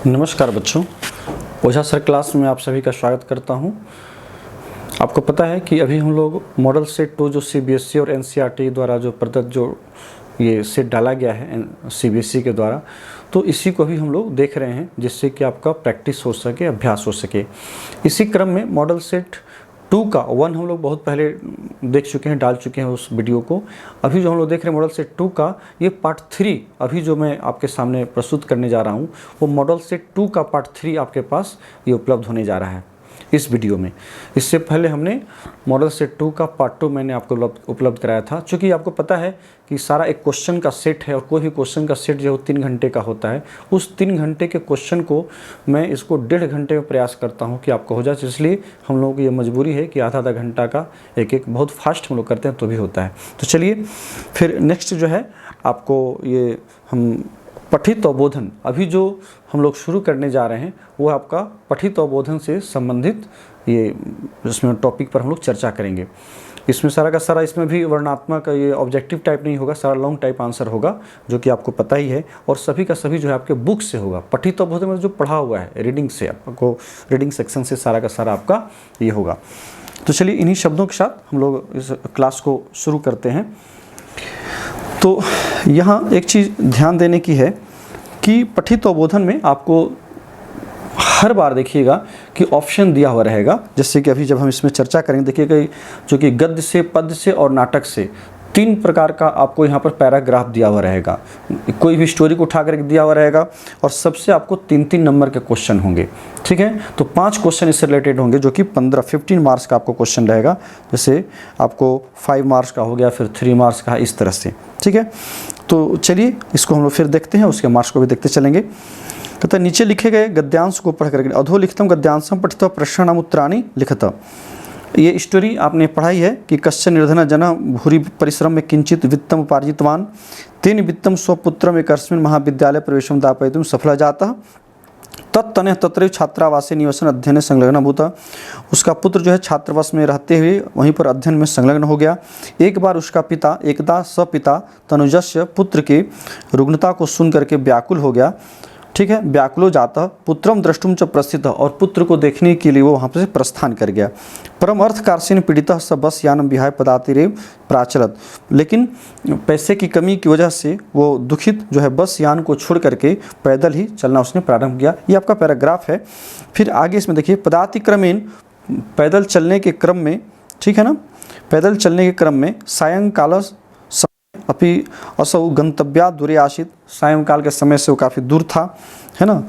नमस्कार बच्चों, ओझा sir class में आप सभी का स्वागत करता हूं। आपको पता है कि अभी हम लोग मॉडल सेट 2 जो सीबीएसई और एनसीईआरटी द्वारा जो प्रदत्त जो ये सेट डाला गया है सीबीएसई के द्वारा, तो इसी को भी हम लोग देख रहे हैं जिससे कि आपका प्रैक्टिस हो सके, अभ्यास हो सके। इसी क्रम में मॉडल सेट 2 का 1 हम लोग बहुत पहले देख चुके हैं, डाल चुके हैं उस वीडियो को। अभी जो हम लोग देख रहे हैं मॉडल सेट 2 का ये पार्ट 3 अभी जो मैं आपके सामने प्रस्तुत करने जा रहा हूँ वो मॉडल सेट 2 का पार्ट 3 आपके पास ये उपलब्ध होने जा रहा है इस वीडियो में। इससे पहले हमने मॉडल सेट 2 का पार्ट 2 मैंने आपको उपलब्ध कराया था। चूँकि आपको पता है कि सारा एक क्वेश्चन का सेट है और कोई भी क्वेश्चन का सेट जो है 3 घंटे का होता है। उस 3 घंटे के क्वेश्चन को मैं इसको 1.5 घंटे में प्रयास करता हूं कि आपको हो जाए। इसलिए हम लोगों की ये मजबूरी है कि आधा घंटा का एक बहुत फास्ट हम लोग करते हैं तो भी होता है। तो चलिए फिर नेक्स्ट जो है आपको ये हम पठित अवबोधन अभी जो हम लोग शुरू करने जा रहे हैं वो आपका पठित अवबोधन से संबंधित ये इसमें टॉपिक पर हम लोग चर्चा करेंगे। इसमें सारा का सारा इसमें भी वर्णात्मक ये ऑब्जेक्टिव टाइप नहीं होगा, सारा लॉन्ग टाइप आंसर होगा जो कि आपको पता ही है। और सभी का सभी जो है आपके बुक से होगा। पठित अवबोधन में जो पढ़ा हुआ है रीडिंग से, आपको रीडिंग सेक्शन से सारा का सारा आपका ये होगा। तो चलिए इन्हीं शब्दों के साथ हम लोग इस क्लास को शुरू करते हैं। तो यहाँ एक चीज़ ध्यान देने की है कि पठित अवबोधन में आपको हर बार देखिएगा कि ऑप्शन दिया हुआ रहेगा। जैसे कि अभी जब हम इसमें चर्चा करेंगे देखिएगा जो कि गद्य से, पद्य से और नाटक से 3 प्रकार का आपको यहाँ पर पैराग्राफ दिया हुआ रहेगा। कोई भी स्टोरी को उठा करके दिया हुआ रहेगा और सबसे आपको 3-3 नंबर के क्वेश्चन होंगे। ठीक है, तो 5 क्वेश्चन इससे रिलेटेड होंगे जो कि 15 मार्क्स का आपको क्वेश्चन रहेगा। जैसे आपको 5 मार्क्स का हो गया, फिर 3 मार्क्स का, इस तरह से। ठीक है, तो चलिए इसको हम लोग फिर देखते हैं, उसके मार्क्स को भी देखते चलेंगे। कहता है नीचे लिखे गए गद्यांश को पढ़ करके अधोलिखितम गद्यांशम पठित्वा प्रश्नानाम उत्तराणि लिखत। ये स्टोरी आपने पढ़ाई है कि कश्चन निर्धन जन भूरि परिश्रम में किंचित वित्तम उपार्जितवान तेन वित्तम स्वपुत्रम एकस्मिन् महाविद्यालय प्रवेशम दापयितुं सफल जातः तत्तनः तत्रैव छात्रावासे निवसन अध्ययन संलग्न भूता। उसका पुत्र जो है छात्रावास में रहते हुए वहीं पर अध्ययन में संलग्न हो गया। एक बार उसका पिता एकदा सपिता तनुजस्य पुत्र की रुग्णता को सुन करके व्याकुल हो गया। ठीक है, व्याकुलो जाता पुत्रम द्रष्टुम च प्रस्थित, और पुत्र को देखने के लिए वो वहाँ से प्रस्थान कर गया। परम अर्थ कार्सेन पीड़ित स बस यानम विहाय पदातिरेव प्राचलत, लेकिन पैसे की कमी की वजह से वो दुखित जो है बस यान को छोड़ करके पैदल ही चलना उसने प्रारंभ किया। ये आपका पैराग्राफ है। फिर आगे इसमें देखिए पदातिक्रमेण, पैदल चलने के क्रम में, ठीक है ना, पैदल चलने के क्रम में सायंकाल अपि असौ गंतव्या दूरे आशित, सायंकाल के समय से वो काफ़ी दूर था, है ना।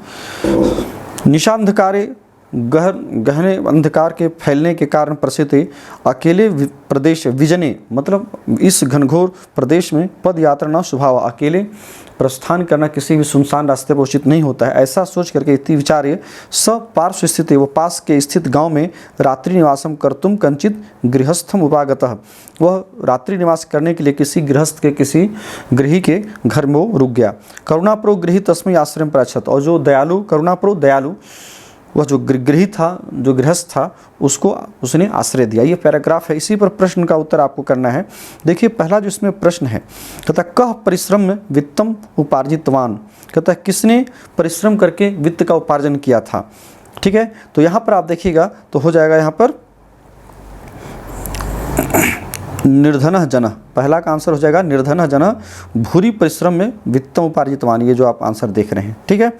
निशांधकारे गहने अंधकार के फैलने के कारण प्रसिद्ध अकेले प्रदेश विजने, मतलब इस घनघोर प्रदेश में पद यात्रा न स्वभाव, अकेले प्रस्थान करना किसी भी सुनसान रास्ते पर उचित नहीं होता है। ऐसा सोच करके इति विचार्य स पार्श्व स्थित, वो पास के स्थित गांव में रात्रि निवासम कर्तुम कंचित गृहस्थम उपागतः, वह रात्रि निवास करने के लिए किसी गृहस्थ के, किसी गृही के घर में वो रुक गया। करुणाप्रो गृही तस्मै आश्रम प्राच्छत, और जो दयालु, करुणाप्रो दयालु, वह जो गृही था, जो गृहस्थ था, उसको उसने आश्रय दिया। ये पैराग्राफ है। इसी पर प्रश्न का उत्तर आपको करना है। देखिए पहला जो इसमें प्रश्न है, कहता है कह परिश्रम में वित्तम उपार्जितवान, कहता है किसने परिश्रम करके वित्त का उपार्जन किया था। ठीक है, तो यहाँ पर आप देखिएगा तो हो जाएगा यहाँ पर निर्धन जन, पहला का आंसर हो जाएगा निर्धन जन भूरि परिश्रम में वित्तम उपार्जितवान, ये जो आप आंसर देख रहे हैं। ठीक है,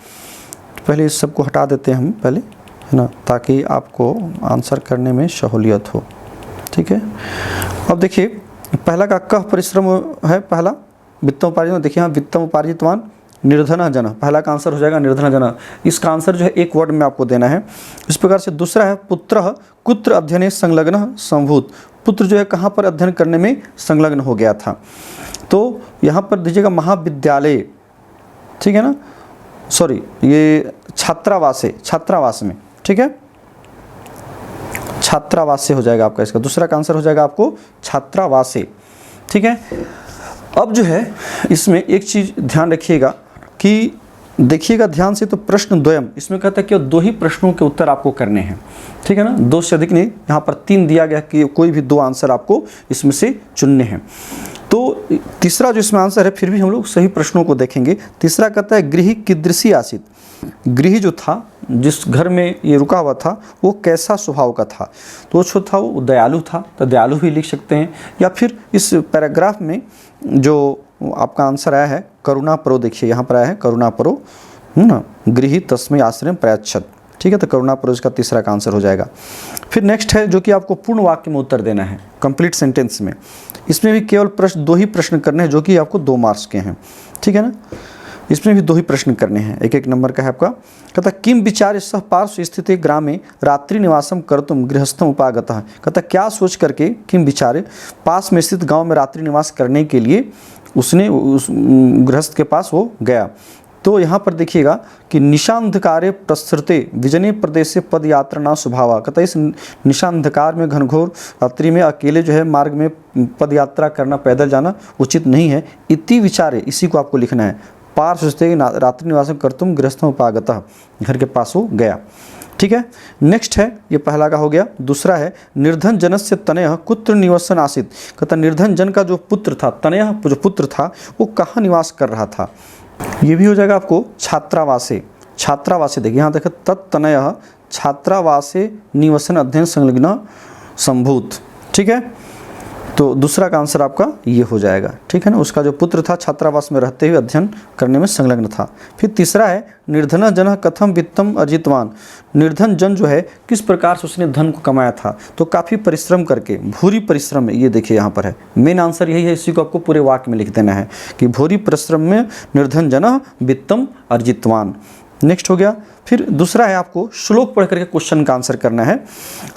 पहले इस सब को हटा देते हैं हम पहले, है ना, ताकि आपको आंसर करने में सहूलियत हो। ठीक है, अब देखिए पहला का कह परिश्रम है, पहला वित्तम उपार्जितवान। देखिए यहाँ वित्तम उपार्जितवान निर्धन जन, पहला का आंसर हो जाएगा निर्धन जन। इसका आंसर जो है एक वर्ड में आपको देना है। इस प्रकार से दूसरा है पुत्र कुत्र अध्ययने संलग्न संभूत, पुत्र जो है कहाँ पर अध्ययन करने में संलग्न हो गया था। तो यहाँ पर दीजिएगा महाविद्यालय, ठीक है ना, सॉरी ये छात्रावास है, छात्रावास में। ठीक है, छात्रावास से हो जाएगा आपका, इसका दूसरा का आंसर हो जाएगा आपको छात्रावास से। ठीक है, अब जो है इसमें एक चीज़ ध्यान रखिएगा कि देखिएगा ध्यान से, तो प्रश्न द्वयम इसमें कहता है कि 2 ही प्रश्नों के उत्तर आपको करने हैं। ठीक है ना, 2 से अधिक नहीं, यहाँ पर 3 दिया गया कि कोई भी 2 आंसर आपको इसमें से चुनने हैं। तो तीसरा जो इसमें आंसर है, फिर भी हम लोग सही प्रश्नों को देखेंगे। तीसरा कहता है गृह कीदृशी आसीत, गृही जो था, जिस घर में ये रुका हुआ था, वो कैसा स्वभाव का था? तो जो था वो दयालु था, तो दयालु भी लिख सकते हैं। या फिर इस पैराग्राफ में जो आपका आंसर आया है करुणापरो, देखिए यहाँ पर आया है करुणापरो, ना, गृही तस्मै आश्रम प्रयच्छत, ठीक है। तो करुणापरो इसका तीसरा का आंसर हो जाएगा। फिर नेक्स्ट है जो कि आपको पूर्ण वाक्य में उत्तर देना है, कंप्लीट सेंटेंस में। इसमें भी केवल प्रश्न 2 ही प्रश्न करने हैं, जो कि आपको 2 मार्क्स के हैं, ठीक है ना। इसमें भी 2 ही प्रश्न करने हैं, 1-1 नंबर का है आपका। कहता किम विचार सह पार्श्व स्थिते ग्रामे रात्रि निवासम कर्तुम गृहस्थम उपागतः। कहता क्या सोच करके, किम विचारे, पास में स्थित गांव में रात्रि निवास करने के लिए उसने उस गृहस्थ के पास वो गया। तो यहाँ पर देखिएगा कि निशांधकारे प्रसृते विजने प्रदेशे पद यात्रा ना स्वभावा। कहता इस निशांधकार में, घनघोर रात्रि में अकेले जो है मार्ग में पद यात्रा करना, पैदल जाना उचित नहीं है। इति विचारे, इसी को आपको लिखना है। पार्श्व स्थिते रात्रि निवासम कर्तुम गृहस्थम उपागतः, घर के पास वो गया, ठीक है। नेक्स्ट है, ये पहला का हो गया। दूसरा है निर्धन जनस्य तनयः कुत्र निवसन आसीत्। कहता निर्धन जन का जो पुत्र था, तनयः जो पुत्र था, वो कहाँ निवास कर रहा था? ये भी हो जाएगा आपको छात्रावासे। छात्रावासे देखिए यहाँ देखो, तत्तनयः छात्रावासे निवसन अध्ययन संलग्न संभूत, ठीक है। तो दूसरा का आंसर आपका ये हो जाएगा, ठीक है ना। उसका जो पुत्र था छात्रावास में रहते हुए अध्ययन करने में संलग्न था। फिर तीसरा है निर्धन जन कथम वित्तम अर्जितवान। निर्धन जन जो है किस प्रकार से उसने धन को कमाया था? तो काफ़ी परिश्रम करके, भूरी परिश्रम में, ये देखिए यहाँ पर है मेन आंसर यही है। इसी को आपको पूरे वाक्य में लिख देना है कि भूरी परिश्रम में निर्धन जन वित्तम अर्जितवान। नेक्स्ट हो गया। फिर दूसरा है आपको श्लोक पढ़ करके क्वेश्चन का आंसर करना है।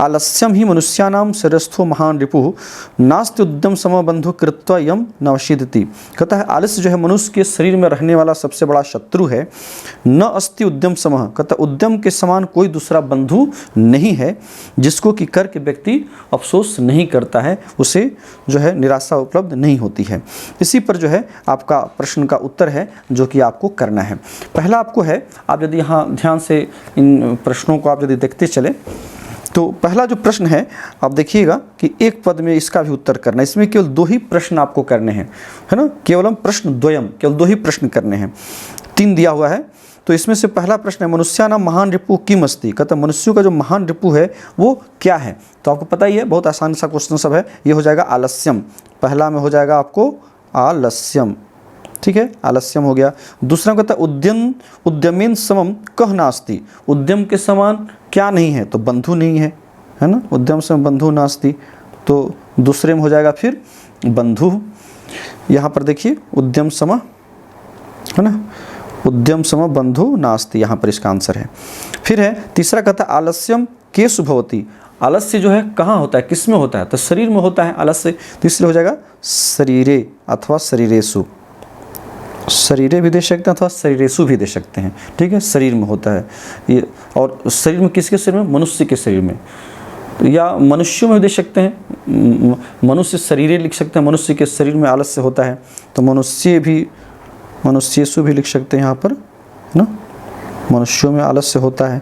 आलस्यम ही मनुष्यानाम शिरस्थो महान रिपुः नास्ति उद्यम समबंधु कृत्वा यम नवशिदति। कहता है आलस्य जो है मनुष्य के शरीर में रहने वाला सबसे बड़ा शत्रु है। न अस्ति उद्यम समः, कहता उद्यम के समान कोई दूसरा बंधु नहीं है, जिसको कि करके व्यक्ति अफसोस नहीं करता है, उसे जो है निराशा उपलब्ध नहीं होती है। इसी पर जो है आपका प्रश्न का उत्तर है जो कि आपको करना है। पहला आपको है, आप यदि यहाँ ध्यान से इन प्रश्नों को आप यदि देखते चले तो पहला जो प्रश्न है आप देखिएगा कि एक पद में इसका भी उत्तर करना है। इसमें केवल 2 ही प्रश्न आपको करने हैं, है ना। केवलम प्रश्न द्वयम, केवल 2 ही प्रश्न करने हैं, 3 दिया हुआ है। तो इसमें से पहला प्रश्न है मनुष्यानाम महान रिपु किम अस्ति। कहता मनुष्यों का जो महान रिपु है वो क्या है? तो आपको पता ही है, बहुत आसान सा क्वेश्चन सब है। ये हो जाएगा आलस्यम, पहला में हो जाएगा आपको आलस्यम, ठीक है, आलस्यम हो गया। दूसरा कहता है उद्यमेन समम कह नास्ति। उद्यम के समान क्या नहीं है? तो बंधु नहीं है ना। उद्यम सम बंधु नास्ति, तो दूसरे में हो जाएगा फिर बंधु। यहाँ पर देखिए उद्यम सम, है ना, उद्यम सम बंधु नास्ति, यहाँ पर इसका आंसर है। फिर है तीसरा कहता है आलस्यम केषु भवति। आलस्य जो है कहाँ होता है, किस में होता है? तो शरीर में होता है आलस्य। तो इसलिए हो जाएगा शरीरे अथवा शरीरेषु। शरीरे भी दे सकते हैं अथवा शरीरेषु भी दे सकते हैं, ठीक है। शरीर में होता है ये, और शरीर में किसके शरीर में? मनुष्य के शरीर में, या मनुष्यों में दे सकते हैं। मनुष्य शरीरे लिख सकते हैं, मनुष्य के शरीर में आलस्य होता है, तो मनुष्य भी, मनुष्येषु भी लिख सकते हैं यहाँ पर, है ना। मनुष्यों में आलस्य होता है,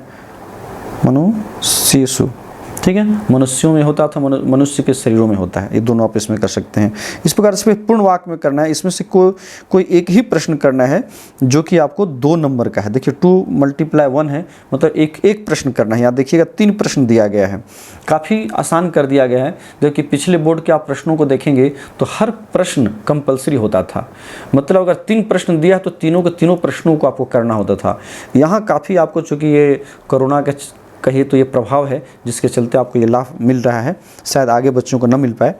मनुष्येषु, ठीक है। मनुष्यों में होता था, मनुष्य के शरीरों में होता है। ये दोनों आप इसमें कर सकते हैं। इस प्रकार से पूर्ण वाक्य में करना है। इसमें से कोई एक ही प्रश्न करना है जो कि आपको 2 नंबर का है। देखिए 2 × 1 है, मतलब एक प्रश्न करना है। यहाँ देखिएगा 3 प्रश्न दिया गया है, काफ़ी आसान कर दिया गया है। जबकि पिछले बोर्ड के आप प्रश्नों को देखेंगे तो हर प्रश्न कंपलसरी होता था, मतलब अगर 3 प्रश्न दिया तो तीनों के तीनों प्रश्नों को आपको करना होता था। यहाँ काफ़ी आपको, चूँकि ये कोरोना के कहिए तो ये प्रभाव है जिसके चलते आपको ये लाभ मिल रहा है, शायद आगे बच्चों को न मिल पाए।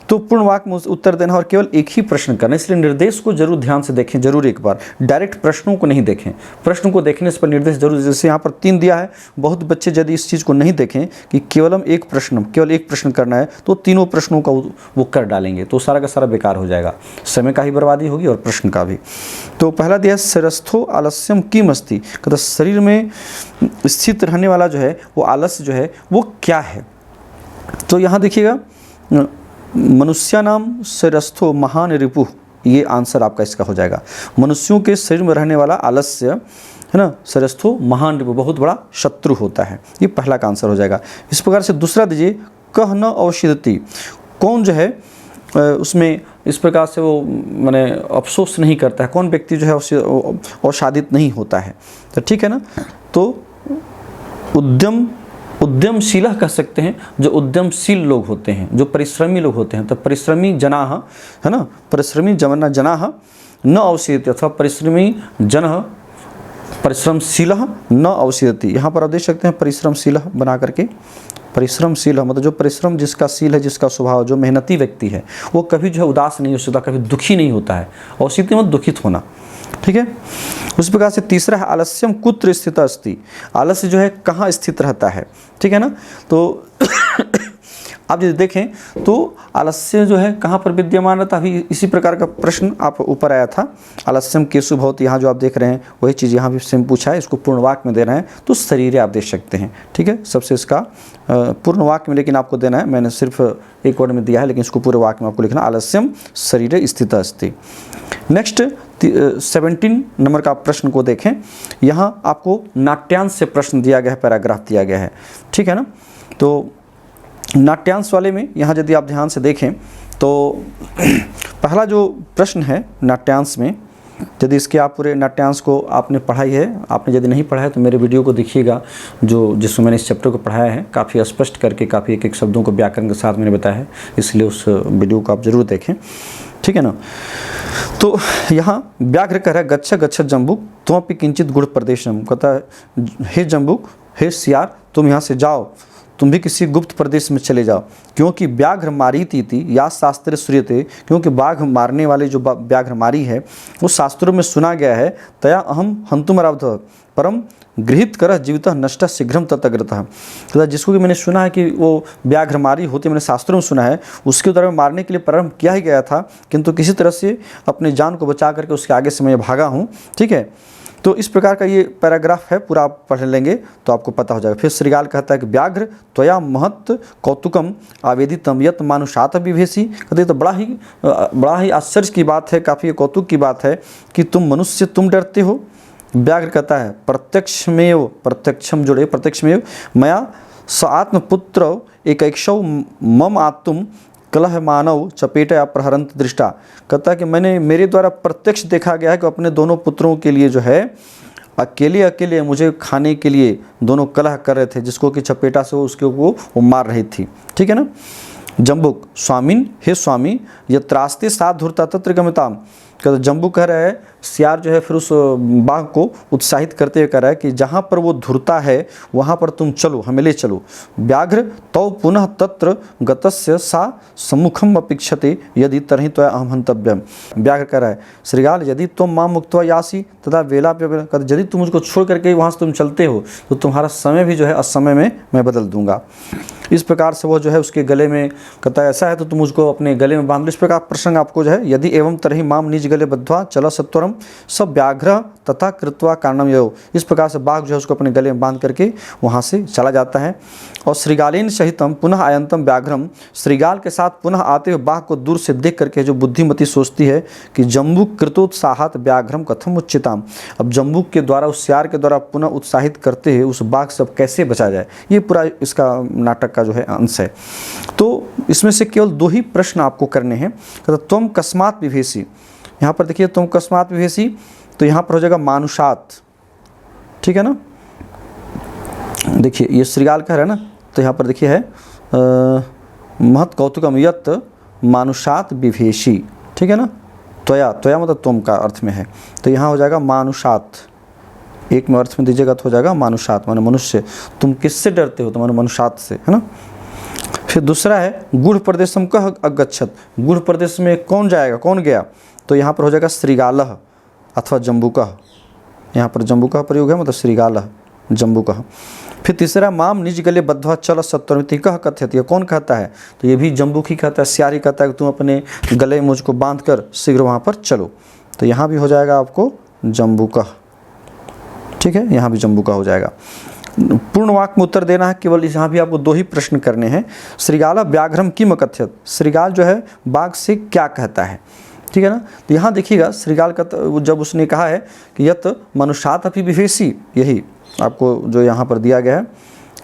तो पूर्ण वाक्य में उत्तर देना और केवल एक ही प्रश्न करना। इसलिए निर्देश को जरूर ध्यान से देखें, जरूर एक बार, डायरेक्ट प्रश्नों को नहीं देखें। प्रश्न को देखने से पर निर्देश जरूर, जैसे यहाँ पर 3 दिया है, बहुत बच्चे यदि इस चीज़ को नहीं देखें कि केवल एक प्रश्न करना है, तो तीनों प्रश्नों का वो कर डालेंगे, तो सारा का सारा बेकार हो जाएगा, समय का ही बर्बादी होगी और प्रश्न का भी। तो पहला दिया शिरस्थो आलस्यम किम अस्ति। कहता शरीर में स्थित रहने वाला जो है वो आलस्य जो है वो क्या है? तो यहाँ देखिएगा मनुष्यानाम शिरस्थो महान रिपुः, ये आंसर आपका इसका हो जाएगा। मनुष्यों के शरीर में रहने वाला आलस्य, है ना, शिरस्थो महान रिपुः, बहुत बड़ा शत्रु होता है। ये पहला का आंसर हो जाएगा। इस प्रकार से दूसरा दीजिए कह न अवशिदति। कौन जो है उसमें इस प्रकार से वो माने अफसोस नहीं करता है, कौन व्यक्ति जो है उससे अवसादित नहीं होता है। तो ठीक है ना। तो उद्यमशील कह सकते हैं, जो उद्यमशील लोग होते हैं, जो परिश्रमी लोग होते हैं। तो परिश्रमी जनाः, है ना, परिश्रमी जनाः न अवसीदति, अथवा परिश्रमी जनः परिश्रमशील न अवसीदति। यहाँ पर आप देख सकते हैं परिश्रमशील बना करके, परिश्रमशील मतलब जो परिश्रम जिसका शील है, जिसका स्वभाव, जो मेहनती व्यक्ति है, वो कभी जो है उदास नहीं हो सकता, कभी दुखी नहीं होता है। अवसीदति मतलब दुखित होना, ठीक है। उस प्रकार से तीसरा है आलस्यम कुत्र स्थित अस्ति, आलस्य जो है कहाँ स्थित रहता है, ठीक है ना। तो आप यदि देखें तो आलस्य जो है कहाँ पर विद्यमान रहता है, अभी इसी प्रकार का प्रश्न आप ऊपर आया था, आलस्यम केषु भवति, यहाँ जो आप देख रहे हैं वही चीज़ यहाँ भी सेम पूछा है, इसको पूर्ण वाक्य में देना है तो शरीरे आप देख सकते हैं, ठीक है। सबसे इसका पूर्ण वाक्य में लेकिन आपको देना है, मैंने सिर्फ एक वर्ड में दिया है, लेकिन इसको पूरे वाक्य में आपको लिखना, आलस्यम शरीरे स्थित अस्ति। नेक्स्ट 17 नंबर का प्रश्न को देखें, यहाँ आपको नाट्यांश से प्रश्न दिया गया है, पैराग्राफ दिया गया है, ठीक है ना। तो नाट्यांश वाले में यहाँ यदि आप ध्यान से देखें तो पहला जो प्रश्न है नाट्यांश में, यदि इसके आप पूरे नाट्यांश को आपने पढ़ाई है, आपने यदि नहीं पढ़ा है तो मेरे वीडियो को देखिएगा, जो जिसमें मैंने इस चैप्टर को पढ़ाया है, काफ़ी स्पष्ट करके, काफ़ी एक एक शब्दों को व्याकरण के साथ मैंने बताया है, इसलिए उस वीडियो को आप ज़रूर देखें, ठीक है ना। तो यहाँ व्याघ्र कह रहा है गच्छ गच्छ जम्बुक त्वमपि किंचित गुढ़ प्रदेशम, कहता है हे जम्बुक, हे सियार, तुम यहाँ से जाओ, तुम भी किसी गुप्त प्रदेश में चले जाओ, क्योंकि व्याघ्र मारीति थी या शास्त्र श्रूयते, क्योंकि बाघ मारने वाले जो व्याघ्र मारी है वो शास्त्रों में सुना गया है, तया अहम हंतुमरावध परम गृहीत कर जीवित नष्ट शीघ्रम ततग्रतः, तो जिसको कि मैंने सुना है कि वो व्याघ्र मारी होती, मैंने शास्त्रों में सुना है, उसके द्वारा मारने के लिए प्रारंभ किया ही गया था, किंतु किसी तरह से अपनी जान को बचा करके उसके आगे से मैं भागा हूँ, ठीक है। तो इस प्रकार का ये पैराग्राफ है, पूरा आप पढ़ लेंगे तो आपको पता हो जाएगा। फिर श्रीगाल कहता है कि व्याघ्र त्वया महत् कौतुकम आवेदितम यत मानुषात विभेसी, कहते तो बड़ा ही आश्चर्य की बात है, काफ़ी कौतुक की बात है कि तुम मनुष्य तुम डरते हो। व्याघ्र कहता है प्रत्यक्षमेव, प्रत्यक्षम जोड़े प्रत्यक्षमेव मया स आत्मपुत्र एकैक्षौ मम आत्म कलह मानव चपेटा प्रहरंत दृष्टा, कहता है कि मैंने मेरे द्वारा प्रत्यक्ष देखा गया है कि अपने दोनों पुत्रों के लिए जो है अकेले अकेले मुझे खाने के लिए दोनों कलह कर रहे थे, जिसको कि चपेटा से वो मार रही थी, ठीक है ना। जम्बुक स्वामिन, हे स्वामी, यत्रास्ते साथ धुरता तत्र गम्यताम, कहते जम्बू कह रहा है, सियार जो है फिर उस बाघ को उत्साहित करते हुए कह रहा है कि जहाँ पर वो धुरता है वहाँ पर तुम चलो, हमें ले चलो। व्याघ्र तौ पुनः तत्र गतस्य सा सम्मुखम अपेक्षते यदि तरहि त्वया अहम हंतव्यम, व्याघ्र कह रहा है श्रीगाल यदि तुम मां मुक्त्वा यासी तथा वेला पे, यदि तुम मुझको छोड़ करके वहाँ से तुम चलते हो तो तुम्हारा समय भी जो है असमय में मैं बदल दूंगा। इस प्रकार से वो जो है उसके गले में कहता है ऐसा है तो तुम मुझको अपने गले में बांध लो। इस प्रकार प्रसंग आपको जो है यदि एवं तरही माम निज गले बद्ध्वा चला सत्वरम सब व्याघ्र तथा कृत्वा कारणम यो, इस प्रकार से बाघ जो है उसको अपने गले में बांध करके वहाँ से चला जाता है। और श्रीगालेन सहितम पुनः आयंतम व्याघ्रम, श्रीगाल के साथ पुनः आते हुए बाघ को दूर से देख करके जो बुद्धिमती सोचती है कि जम्बुक कृतोत्साहात व्याघ्रम कथम उच्चिताम, अब जम्बुक के द्वारा उस सियार के द्वारा पुनः उत्साहित करते हुए उस बाघ से अब कैसे बचा जाए, ये पूरा इसका नाटक का जो है अंश है। तो इसमें से केवल 2 ही प्रश्न आपको करने हैं। कहता तुम कस्मात विभेसी, यहाँ पर देखिए तुम कस्मात विभेसी, तो यहाँ पर हो जाएगा मानुषात, ठीक है ना। देखिए ये श्रीगाल कह रहा है ना, तो यहाँ पर देखिए है महत् कौतुकम यत मानुषात विभेसी, ठीक है ना। त्वया, त्वया मतलब तुम का अर्थ में है, तो यहाँ हो जाएगा मानुषात, एक में अर्थ में दीजिएगा तो हो जाएगा मानुषात माने मनुष्य, तुम किससे डरते हो, तो माने मनुषात से, है ना। फिर दूसरा है गुढ़ प्रदेशम कह अगच्छत, गुढ़ प्रदेश में कौन जाएगा, कौन गया, तो यहाँ पर हो जाएगा श्रीगालः अथवा जम्बुकः, यहाँ पर जम्बुकः प्रयोग है मतलब श्रीगालः जम्बुकः। फिर तीसरा माम निज गले बद्ध्वा चल सत्वरमिति कह कथ्यत, ये कौन कहता है, तो ये भी जम्बुक ही कहता है, सियार ही कहता है कि तुम अपने गले मुझको बांध कर शीघ्र वहाँ पर चलो, तो यहाँ भी हो जाएगा आपको जम्बुकः, ठीक है, यहाँ भी जम्बुकः हो जाएगा। पूर्ण वाक्य में उत्तर देना है, केवल यहाँ भी आपको 2 ही प्रश्न करने हैं। श्रीगाल व्याघ्रम किम कथ्यत, श्रीगाल जो है बाघ से क्या कहता है, ठीक है ना। तो यहाँ देखिएगा श्रीगाल का जब उसने कहा है कि यत मनुष्यात अपि विभेसी, यही आपको जो यहाँ पर दिया गया है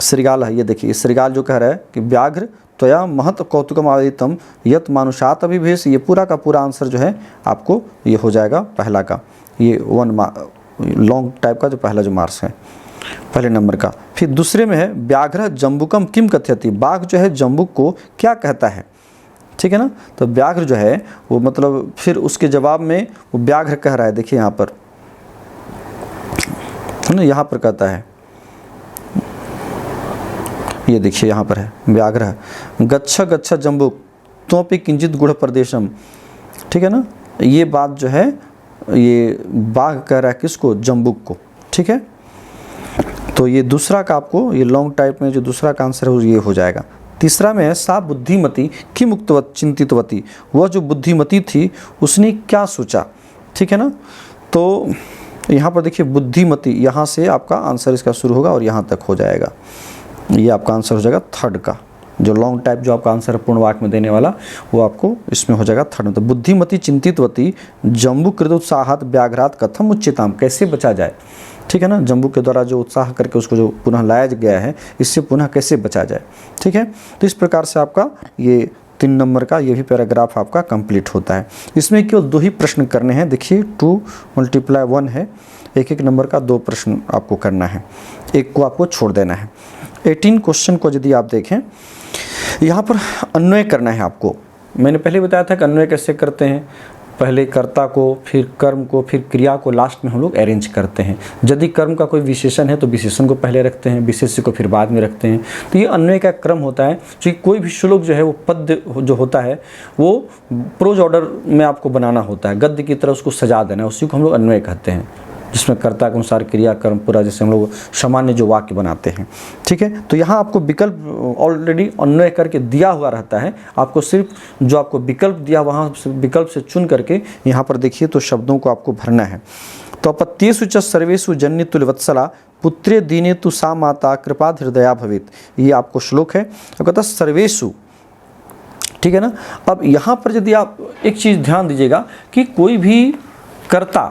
श्रीगाल है, ये देखिए श्रीगाल जो कह रहा है कि व्याघ्र त्वया महत कौतुकम आवेदितम यत मानुषात अभिभेष। ये पूरा का पूरा आंसर जो है आपको ये हो जाएगा पहला का, ये लॉन्ग टाइप का जो पहला जो मार्क्स है पहले नंबर का। फिर दूसरे में है व्याघ्र जम्बुकम किम कथयति, बाघ जो है जम्बुक को क्या कहता है, ठीक है ना। तो व्याघ्र जो है वो मतलब फिर उसके जवाब में वो व्याघ्र कह रहा है, देखिए यहाँ पर है ना, यहाँ पर कहता है, ये देखिए यहाँ पर है व्याघ्र गच्छ गच्छ जम्बुक त्वपि किंचित गुढ़ प्रदेशम, ठीक है ना। ये बात जो है ये बाघ कह रहा है किसको, जम्बुक को, ठीक है। तो ये दूसरा का आपको ये लॉन्ग टाइप में जो दूसरा का आंसर है ये हो जाएगा। तीसरा में है सा बुद्धिमती किम उक्तवत चिंतितवती, वह जो बुद्धिमती थी उसने क्या सोचा, ठीक है ना। तो यहाँ पर देखिए बुद्धिमती, यहाँ से आपका आंसर इसका शुरू होगा और यहाँ तक हो जाएगा, ये आपका आंसर हो जाएगा थर्ड का। जो लॉन्ग टाइप जो आपका आंसर पूर्ण वाक्य में देने वाला वो आपको इसमें हो जाएगा थर्ड में। तो बुद्धिमती चिंतितवती जम्बू कृत उत्साहात व्याघ्रात कथम उच्चताम, कैसे बचा जाए, ठीक है ना। जम्बू के द्वारा जो उत्साह करके उसको जो पुनः लाया गया है, इससे पुनः कैसे बचा जाए, ठीक है। तो इस प्रकार से आपका ये 3 नंबर का ये भी पैराग्राफ आपका कंप्लीट होता है। इसमें केवल 2 ही प्रश्न करने हैं, देखिए 2 × 1 है, एक नंबर का 2 प्रश्न आपको करना है, एक को आपको छोड़ देना है। 18 क्वेश्चन को यदि आप देखें, यहाँ पर अन्वय करना है आपको। मैंने पहले बताया था कि अन्वय कैसे करते हैं, पहले कर्ता को, फिर कर्म को, फिर क्रिया को लास्ट में हम लोग अरेंज करते हैं। यदि कर्म का कोई विशेषण है तो विशेषण को पहले रखते हैं, विशेष्य को फिर बाद में रखते हैं। तो ये अन्वय का क्रम होता है। क्योंकि कोई भी श्लोक जो है वो पद्य जो होता है वो प्रोज ऑर्डर में आपको बनाना होता है, गद्य की तरह उसको सजा देना है, उसी को हम लोग अन्वय कहते हैं, जिसमें कर्ता के अनुसार क्रिया कर्म पूरा, जैसे हम लोग सामान्य जो वाक्य बनाते हैं, ठीक है। तो यहाँ आपको विकल्प ऑलरेडी अन्वय करके दिया हुआ रहता है, आपको सिर्फ जो आपको विकल्प दिया वहाँ विकल्प से चुन करके यहाँ पर देखिए तो शब्दों को आपको भरना है। तो अपत्येषु च सर्वेषु जन्य तुल्यवत्सला पुत्रे दीने तु सा माता कृपा हृदया भवेत्, ये आपको श्लोक है। तो कहता सर्वेषु, ठीक है ना। अब यहाँ पर यदि आप एक चीज़ ध्यान दीजिएगा कि कोई भी कर्ता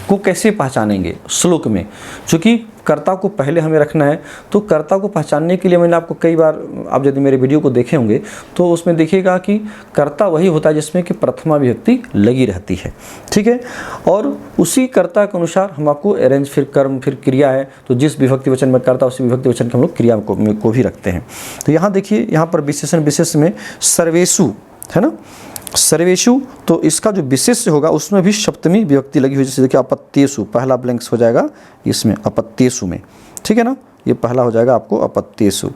को कैसे पहचानेंगे श्लोक में, क्योंकि कर्ता को पहले हमें रखना है। तो कर्ता को पहचानने के लिए मैंने आपको कई बार, आप यदि मेरे वीडियो को देखे होंगे तो उसमें देखिएगा कि कर्ता वही होता है जिसमें कि प्रथमा विभक्ति लगी रहती है, ठीक है। और उसी कर्ता के अनुसार हम आपको अरेंज, फिर कर्म, फिर क्रिया है, तो जिस विभक्ति वचन में कर्ता उसी विभक्ति वचन के हम लोग क्रिया को भी रखते हैं। तो यहाँ देखिए, यहाँ पर विशेषण विशेष में सर्वेषु है ना, सर्वेषु, तो इसका जो विशेष होगा उसमें भी सप्तमी विभक्ति लगी हुई, जैसे देखिए अपत्येषु, पहला ब्लैंक्स हो जाएगा इसमें अपत्येषु में, ठीक है ना। ये पहला हो जाएगा आपको अपत्येषु,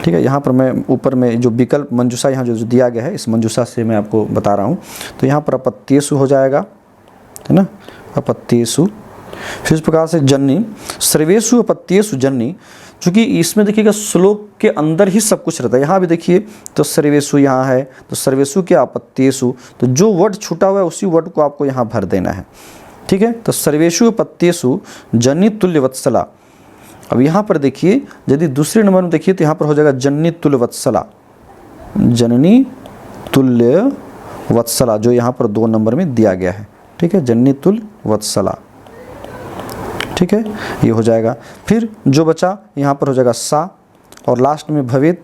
ठीक है। यहाँ पर मैं ऊपर में जो विकल्प मंजूषा यहाँ जो दिया गया है, इस मंजूषा से मैं आपको बता रहा हूँ। तो यहाँ पर अपत्येषु हो जाएगा, है ना, अपत्येषु। फिर इस प्रकार से जन्नी, सर्वेषु अपत्येषु जन्नी, चूँकि इसमें देखिएगा श्लोक के अंदर ही सब कुछ रहता है। यहाँ भी देखिए तो सर्वेषु यहाँ है, तो सर्वेषु के अपत्येषु, तो जो वर्ड छूटा हुआ है उसी वर्ड को आपको यहाँ भर देना है, ठीक है। तो सर्वेषु अपत्येषु जन्नी तुल्य वत्सला। अब यहाँ पर देखिए यदि दूसरे नंबर में देखिए तो यहाँ पर हो जाएगा जन्नी तुल्य वत्सला, जननी तुल्य वत्सला, जो यहाँ पर 2 नंबर में दिया गया है, ठीक है, जन्नी तुल्य वत्सला, ठीक है, ये हो जाएगा। फिर जो बचा यहाँ पर हो जाएगा सा, और लास्ट में भवेत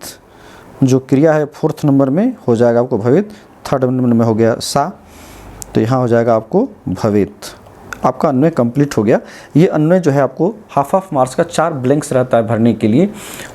जो क्रिया है 4th नंबर में हो जाएगा आपको भवेत, 3rd नंबर में हो गया सा, तो यहाँ हो जाएगा आपको भवेत। आपका अन्वय कंप्लीट हो गया। ये अन्वय जो है आपको हाफ मार्क्स का 4 ब्लैंक्स रहता है भरने के लिए,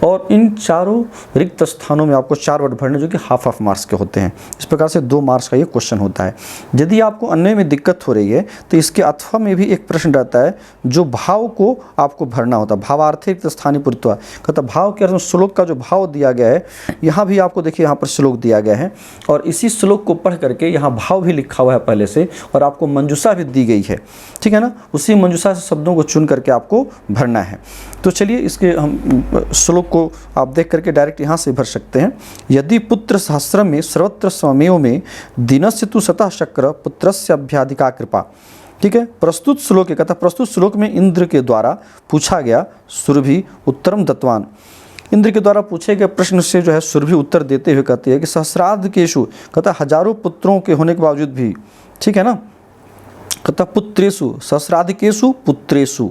और इन चारों रिक्त स्थानों में आपको 4 वर्ड भरने जो कि हाफ मार्क्स के होते हैं। इस प्रकार से 2 मार्क्स का ये क्वेश्चन होता है। यदि आपको अन्वय में दिक्कत हो रही है तो इसके अथवा में भी एक प्रश्न रहता है जो भाव को आपको भरना होता है, भावार्थी रिक्त स्थानीय पुरुत्वा, कहता भाव के अर्थ में श्लोक का जो भाव दिया गया है, यहाँ भी आपको देखिए यहाँ पर श्लोक दिया गया है, और इसी श्लोक को पढ़ करके यहाँ भाव भी लिखा हुआ है पहले से, और आपको मंजूषा भी दी गई है, ठीक है ना। उसी मंजूषा से शब्दों को चुन करके आपको भरना है। तो चलिए इसके हम श्लोक को आप देख करके डायरेक्ट यहाँ से भर सकते हैं। यदि पुत्र सहस्रम में सर्वत्र स्वमेव में दिनस्य तु सतः शक्र पुत्रस्य अभ्याधिका कृपा, ठीक है। प्रस्तुत श्लोक कहता प्रस्तुत श्लोक में इंद्र के द्वारा पूछा गया सुरभि उत्तरम दत्तवान, इंद्र के द्वारा पूछे गए प्रश्न से जो है सुरभि उत्तर देते हुए कहती है कि सहस्राधिकेषु, कहता हजारों पुत्रों के होने के बावजूद भी, ठीक है ना, कहता पुत्रेषु सहस्राधिकेषु पुत्रेषु,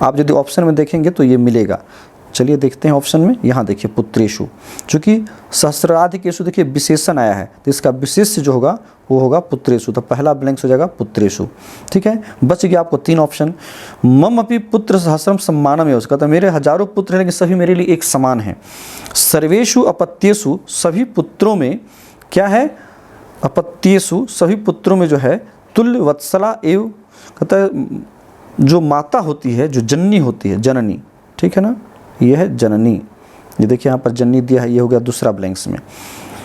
आप यदि ऑप्शन में देखेंगे तो ये मिलेगा, चलिए देखते हैं ऑप्शन में, यहाँ देखिए पुत्रेषु, चूँकि सहस्राधिकेषु देखिए विशेषण आया है तो इसका विशेष जो होगा वो होगा पुत्रेषु, तो पहला ब्लैंक हो जाएगा पुत्रेषु। ठीक है, बच गया आपको 3 ऑप्शन। मम अपि पुत्र सहस्रम सम्मानम है, उसका तो मेरे हजारों पुत्र हैं लेकिन सभी मेरे लिए एक समान है। सर्वेषु अपत्येषु, सभी पुत्रों में क्या है, अपत्येषु सभी पुत्रों में जो है तुल्य वत्सला एव, कहता है जो माता होती है, जो जननी होती है, जननी, ठीक है ना, ये है जननी, ये देखिए यहाँ पर जननी दिया है, ये हो गया दूसरा ब्लैंक्स में।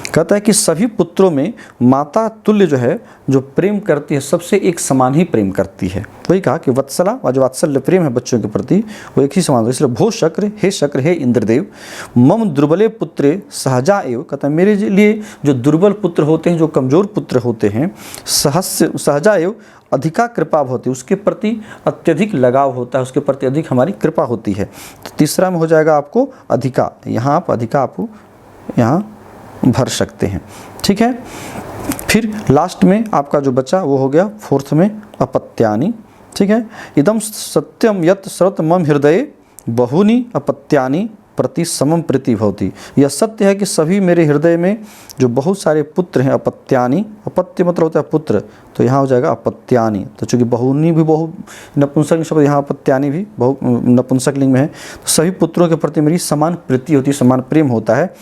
कहता है कि सभी पुत्रों में माता तुल्य जो है, जो प्रेम करती है, सबसे एक समान ही प्रेम करती है। वही कहा कि वत्सला व जो वात्सल्य प्रेम है बच्चों के प्रति वो एक ही समान है। इसलिए भो शक्र, हे इंद्रदेव, मम दुर्बले पुत्रे सहजा एव, कहता है मेरे लिए जो दुर्बल पुत्र होते हैं, जो कमजोर पुत्र होते हैं, सहजा एव अधिका कृपा होती है, उसके प्रति अत्यधिक लगाव होता है, उसके प्रति अधिक हमारी कृपा होती है। तो तीसरा में हो जाएगा आपको अधिका, यहाँ आप अधिका आपको यहाँ भर सकते हैं। ठीक है, फिर लास्ट में आपका जो बचा वो हो गया 4th में अपत्यानि। ठीक है, इदम सत्यम यत् सर्वत मम हृदय बहुनी अपत्यानि प्रति समम प्रीति भवति, यह सत्य है कि सभी मेरे हृदय में जो बहुत सारे पुत्र हैं, अपत्यानि, अपत्य मतलब होता है पुत्र, तो यहाँ हो जाएगा अपत्यानि। तो चूँकि बहुनी भी बहु नपुंसक शब्द, यहाँ अपत्यानि भी बहु नपुंसक लिंग में है, तो सभी पुत्रों के प्रति मेरी समान प्रीति होती है, समान प्रेम होता है।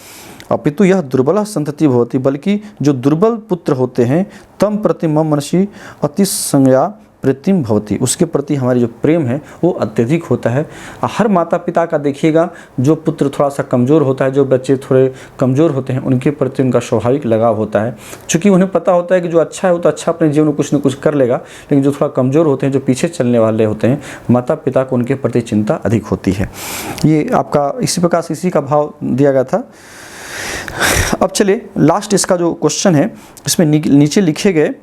अपितु यह दुर्बल संतति भवति, बल्कि जो दुर्बल पुत्र होते हैं तम प्रति मम मनसी अतिसंज्ञा प्रीतिम भवति, उसके प्रति हमारी जो प्रेम है वो अत्यधिक होता है। हर माता पिता का देखिएगा, जो पुत्र थोड़ा सा कमज़ोर होता है, जो बच्चे थोड़े कमज़ोर होते हैं, उनके प्रति उनका स्वाभाविक लगाव होता है, क्योंकि उन्हें पता होता है कि जो अच्छा है वो तो अच्छा अपने जीवन में कुछ न कुछ कर लेगा, लेकिन जो थोड़ा कमज़ोर होते हैं, जो पीछे चलने वाले होते हैं, माता पिता को उनके प्रति चिंता अधिक होती है। ये आपका इसी प्रकार से इसी का भाव दिया गया था। अब चलिए लास्ट इसका जो क्वेश्चन है, इसमें नीचे लिखे गए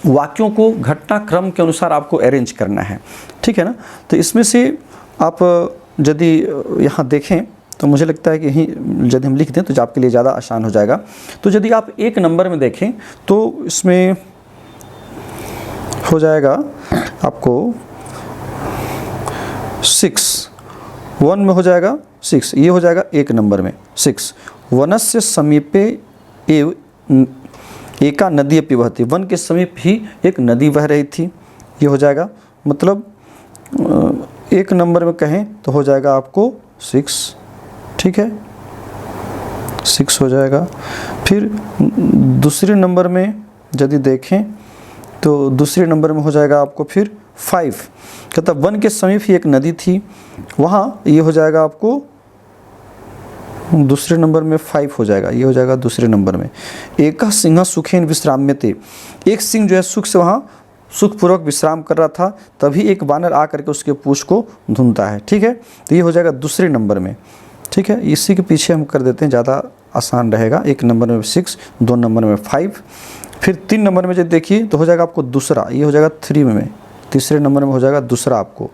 वाक्यों को घटनाक्रम के अनुसार आपको अरेंज करना है। ठीक है ना, तो इसमें से आप यदि यहाँ देखें तो मुझे लगता है कि यही यदि हम लिख दें तो आपके लिए ज़्यादा आसान हो जाएगा। तो यदि आप 1 नंबर में देखें तो इसमें हो जाएगा आपको 6, 1 में हो जाएगा 6, ये हो जाएगा 1 नंबर में 6। वनस्य समीपे एव एका नदी अपि बहती, वन के समीप ही एक नदी बह रही थी, ये हो जाएगा, मतलब 1 नंबर में कहें तो हो जाएगा आपको 6। ठीक है, 6 हो जाएगा। फिर दूसरे नंबर में यदि देखें तो दूसरे नंबर में हो जाएगा आपको फिर 5, कहता वन के समीप ही एक नदी थी, वहाँ ये हो जाएगा आपको दूसरे नंबर में 5 हो जाएगा, ये हो जाएगा दूसरे नंबर में। एक सिंह सुखेन विश्राम्यते, एक सिंह जो है सुख से वहाँ सुखपूर्वक विश्राम कर रहा था, तभी एक वानर आ करके उसके पूंछ को ढूंढता है। ठीक है, तो ये हो जाएगा दूसरे नंबर में। ठीक है, इसी के पीछे हम कर देते हैं, ज़्यादा आसान रहेगा। 1 नंबर में 6, 2 नंबर में 5, फिर 3 नंबर में जब देखिए तो हो जाएगा आपको दूसरा, ये हो जाएगा 3 में, तीसरे नंबर में हो जाएगा दूसरा आपको।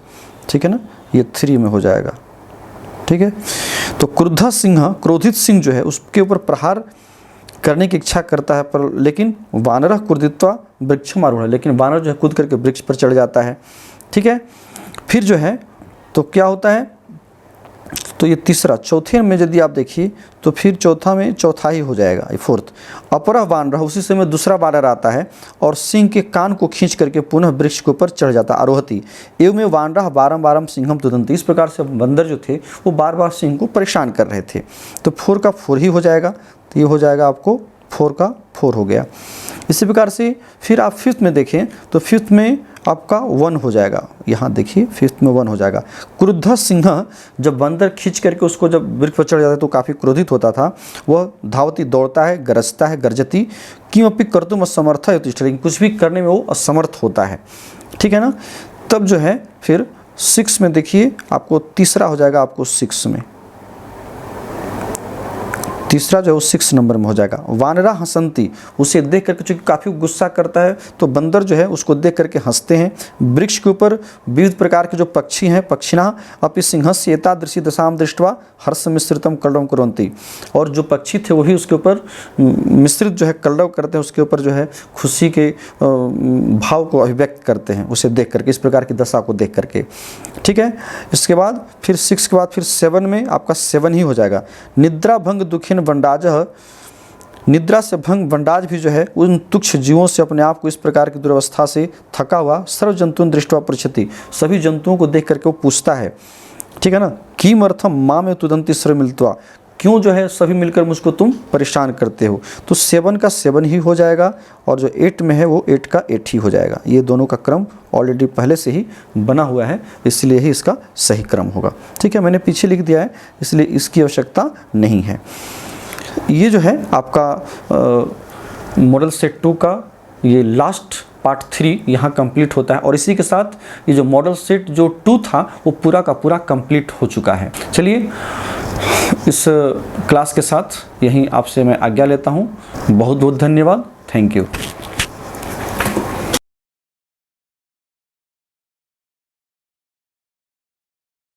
ठीक है ना, ये 3 में हो जाएगा। ठीक है, तो क्रुद्ध सिंह, क्रोधित सिंह जो है उसके ऊपर प्रहार करने की इच्छा करता है, पर लेकिन वानर क्रुद्धित्वा वृक्षम आरूढ़, लेकिन वानर जो है कूद करके वृक्ष पर चढ़ जाता है। ठीक है, फिर जो है तो क्या होता है, तो ये तीसरा, चौथे में यदि आप देखिए तो फिर चौथा ही हो जाएगा, ये 4th। अपरा वानर, उसी समय दूसरा वानर आता है और सिंह के कान को खींच करके पुनः वृक्ष के ऊपर चढ़ जाता, आरोहती एवं में वानर बारम सिंहम तुदंती, इस प्रकार से बंदर जो थे वो बार बार सिंह को परेशान कर रहे थे। तो 4 का 4 ही हो जाएगा, तो ये हो जाएगा आपको 4 का 4 हो गया। इसी प्रकार से फिर आप 5th में देखें तो 5th में आपका 1 हो जाएगा, यहाँ देखिए 5th में 1 हो जाएगा। क्रुद्ध सिंह, जब बंदर खींच करके उसको जब वृक्ष पर चढ़ जाता है तो काफ़ी क्रोधित होता था, वह धावती दौड़ता है, गरजता है, गर्जती किमपि कर्तुम असमर्थ है, लेकिन कुछ भी करने में वो असमर्थ होता है। ठीक है ना, तब जो है फिर 6 में देखिए आपको तीसरा हो जाएगा, आपको 6 में तीसरा जो है वो 6 नंबर में हो जाएगा। वानरा हंसंती, उसे देख करके चूँकि काफ़ी गुस्सा करता है तो बंदर जो है उसको देख करके हंसते हैं। वृक्ष के ऊपर विविध प्रकार के जो पक्षी हैं, पक्षिणा अपि सिंहस्य एतादृशी दशाम दृष्ट्वा हर्ष मिश्रितम कल्लव कुर्वन्ति, और जो पक्षी थे वही उसके ऊपर मिश्रित जो है कल्लव करते हैं, उसके ऊपर जो है खुशी के भाव को अभिव्यक्त करते हैं उसे देख करके, इस प्रकार की दशा को देख करके। ठीक है। इसके बाद फिर 6 के बाद फिर 7 में आपका 7 ही हो जाएगा। निद्रा भंग दुखिन वंडाजः, निद्रा से भंग वंडाज भी जो है उन तुच्छ जीवों से अपने आप को इस प्रकार की दुर्वस्था से थका हुआ सर्व जंतुन दृष्टवा पृच्छति, सभी जंतुओं को देख करके वो पूछता है, ठीक है ना, किमर्थम मां में तुदंती सर्व मिलत्वा, क्यों जो है सभी मिलकर मुझको तुम परेशान करते हो। तो 7 का 7 ही हो जाएगा और जो 8 में है वो 8 का 8 ही हो जाएगा। ये दोनों का क्रम ऑलरेडी पहले से ही बना हुआ है, इसलिए ही इसका सही क्रम होगा। ठीक है, मैंने पीछे लिख दिया है इसलिए इसकी आवश्यकता नहीं है। ये जो है आपका मॉडल सेट 2 का ये लास्ट पार्ट 3 यहाँ कंप्लीट होता है और इसी के साथ ये जो मॉडल सेट जो 2 था वो पूरा का पूरा कंप्लीट हो चुका है। चलिए इस क्लास के साथ यहीं आपसे मैं आज्ञा लेता हूँ। बहुत बहुत धन्यवाद। Thank you.